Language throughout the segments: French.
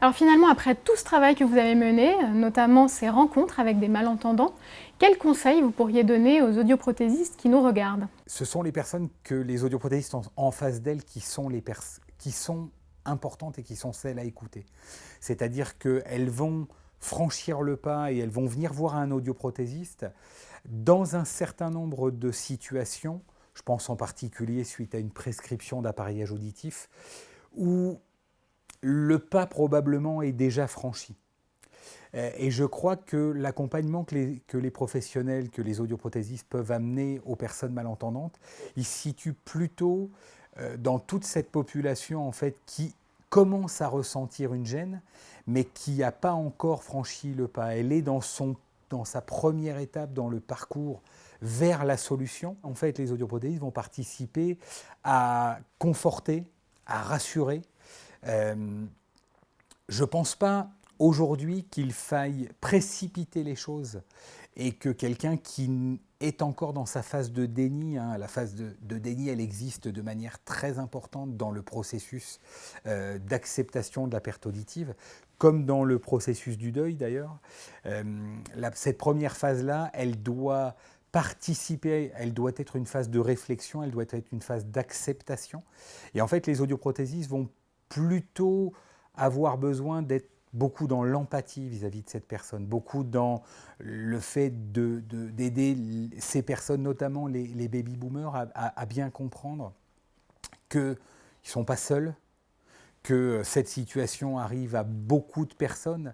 Alors finalement, après tout ce travail que vous avez mené, notamment ces rencontres avec des malentendants, quels conseils vous pourriez donner aux audioprothésistes qui nous regardent? Ce sont les personnes que les audioprothésistes ont en face d'elles qui sont importantes et qui sont celles à écouter. C'est-à-dire qu'elles vont franchir le pas et elles vont venir voir un audioprothésiste dans un certain nombre de situations, je pense en particulier suite à une prescription d'appareillage auditif, où le pas probablement est déjà franchi. Et je crois que l'accompagnement que les professionnels, que les audioprothésistes peuvent amener aux personnes malentendantes, il se situe plutôt dans toute cette population en fait, qui commence à ressentir une gêne, mais qui n'a pas encore franchi le pas. Elle est dans sa première étape dans le parcours vers la solution. En fait, les audioprothésistes vont participer à conforter, à rassurer. Je ne pense pas aujourd'hui qu'il faille précipiter les choses et que quelqu'un qui est encore dans sa phase de déni, la phase de déni, elle existe de manière très importante dans le processus d'acceptation de la perte auditive, comme dans le processus du deuil d'ailleurs. Cette première phase-là, elle doit participer, elle doit être une phase de réflexion, elle doit être une phase d'acceptation. Et en fait, les audioprothésistes vont plutôt avoir besoin d'être beaucoup dans l'empathie vis-à-vis de cette personne, beaucoup dans le fait d'aider ces personnes, notamment les baby-boomers, à bien comprendre qu'ils ne sont pas seuls, que cette situation arrive à beaucoup de personnes.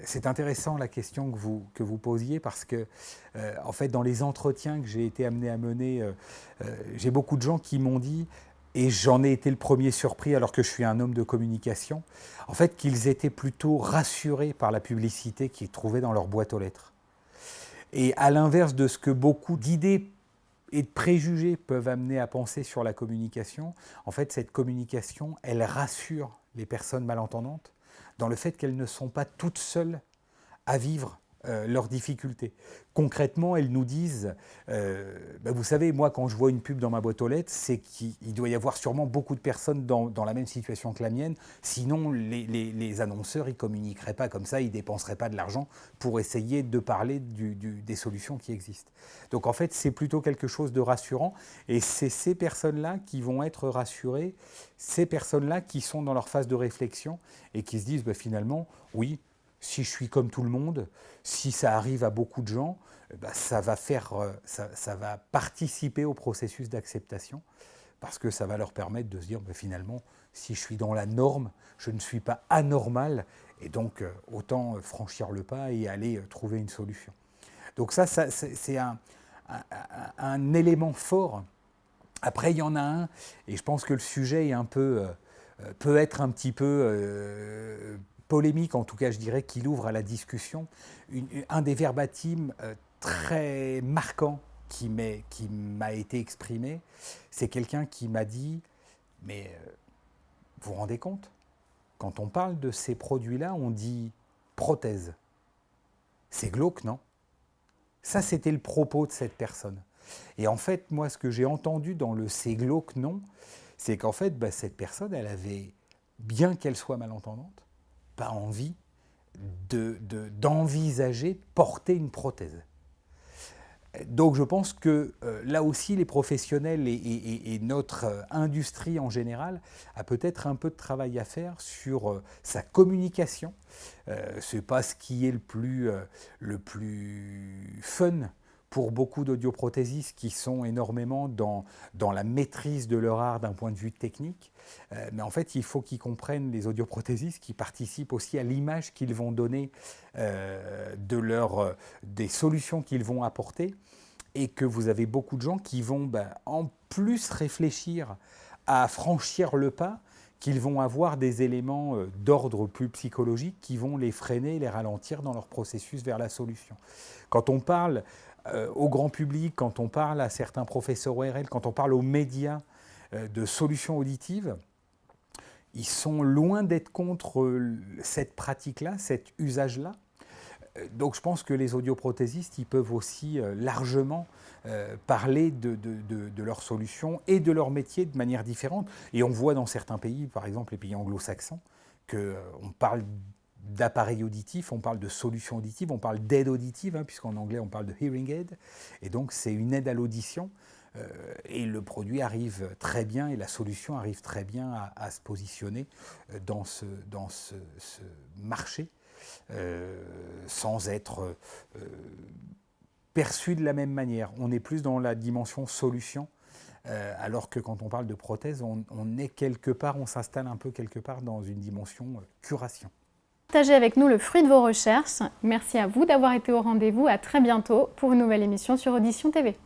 C'est intéressant la question que vous posiez parce que, en fait, dans les entretiens que j'ai été amené à mener, j'ai beaucoup de gens qui m'ont dit, et j'en ai été le premier surpris alors que je suis un homme de communication, en fait qu'ils étaient plutôt rassurés par la publicité qu'ils trouvaient dans leur boîte aux lettres. Et à l'inverse de ce que beaucoup d'idées et de préjugés peuvent amener à penser sur la communication, en fait cette communication, elle rassure les personnes malentendantes dans le fait qu'elles ne sont pas toutes seules à vivre leurs difficultés. Concrètement, elles nous disent, vous savez, moi quand je vois une pub dans ma boîte aux lettres, c'est qu'il doit y avoir sûrement beaucoup de personnes dans la même situation que la mienne, sinon les annonceurs ils communiqueraient pas comme ça, ils dépenseraient pas de l'argent pour essayer de parler des solutions qui existent. Donc en fait, c'est plutôt quelque chose de rassurant, et c'est ces personnes-là qui vont être rassurées, ces personnes-là qui sont dans leur phase de réflexion et qui se disent finalement, oui, si je suis comme tout le monde, si ça arrive à beaucoup de gens, ça va participer au processus d'acceptation parce que ça va leur permettre de se dire finalement, si je suis dans la norme, je ne suis pas anormal et donc autant franchir le pas et aller trouver une solution. Donc ça c'est un élément fort. Après, il y en a un, et je pense que le sujet est peut être un petit peu polémique, en tout cas je dirais qu'il ouvre à la discussion. Un des verbatims très marquants qui m'a été exprimé, c'est quelqu'un qui m'a dit « Mais vous vous rendez compte, quand on parle de ces produits-là, on dit prothèse. C'est glauque, non ?» Ça, c'était le propos de cette personne. Et en fait, moi, ce que j'ai entendu dans le « c'est glauque, non », c'est qu'en fait, cette personne, elle avait, bien qu'elle soit malentendante, pas envie d'envisager de porter une prothèse. Donc je pense que là aussi les professionnels et notre industrie en général a peut-être un peu de travail à faire sur sa communication. C'est pas ce qui est le plus fun pour beaucoup d'audioprothésistes qui sont énormément dans la maîtrise de leur art d'un point de vue technique. Mais en fait, il faut qu'ils comprennent, les audioprothésistes, qui participent aussi à l'image qu'ils vont donner des solutions qu'ils vont apporter, et que vous avez beaucoup de gens qui vont en plus réfléchir à franchir le pas, qu'ils vont avoir des éléments d'ordre plus psychologique qui vont les freiner, les ralentir dans leur processus vers la solution. Quand on parle au grand public, quand on parle à certains professeurs ORL, quand on parle aux médias de solutions auditives, ils sont loin d'être contre cette pratique-là, cet usage-là. Donc je pense que les audioprothésistes, ils peuvent aussi largement parler de leurs solutions et de leur métier de manière différente. Et on voit dans certains pays, par exemple les pays anglo-saxons, qu'on parle d'appareils auditifs, on parle de solutions auditives, on parle d'aide auditive, hein, puisqu'en anglais on parle de hearing aid. Et donc c'est une aide à l'audition. Et le produit arrive très bien et la solution arrive très bien à se positionner dans ce marché. Sans être perçu de la même manière. On est plus dans la dimension solution, alors que quand on parle de prothèse, on est quelque part, on s'installe un peu quelque part dans une dimension curation. Partagez avec nous le fruit de vos recherches. Merci à vous d'avoir été au rendez-vous. À très bientôt pour une nouvelle émission sur Audition TV.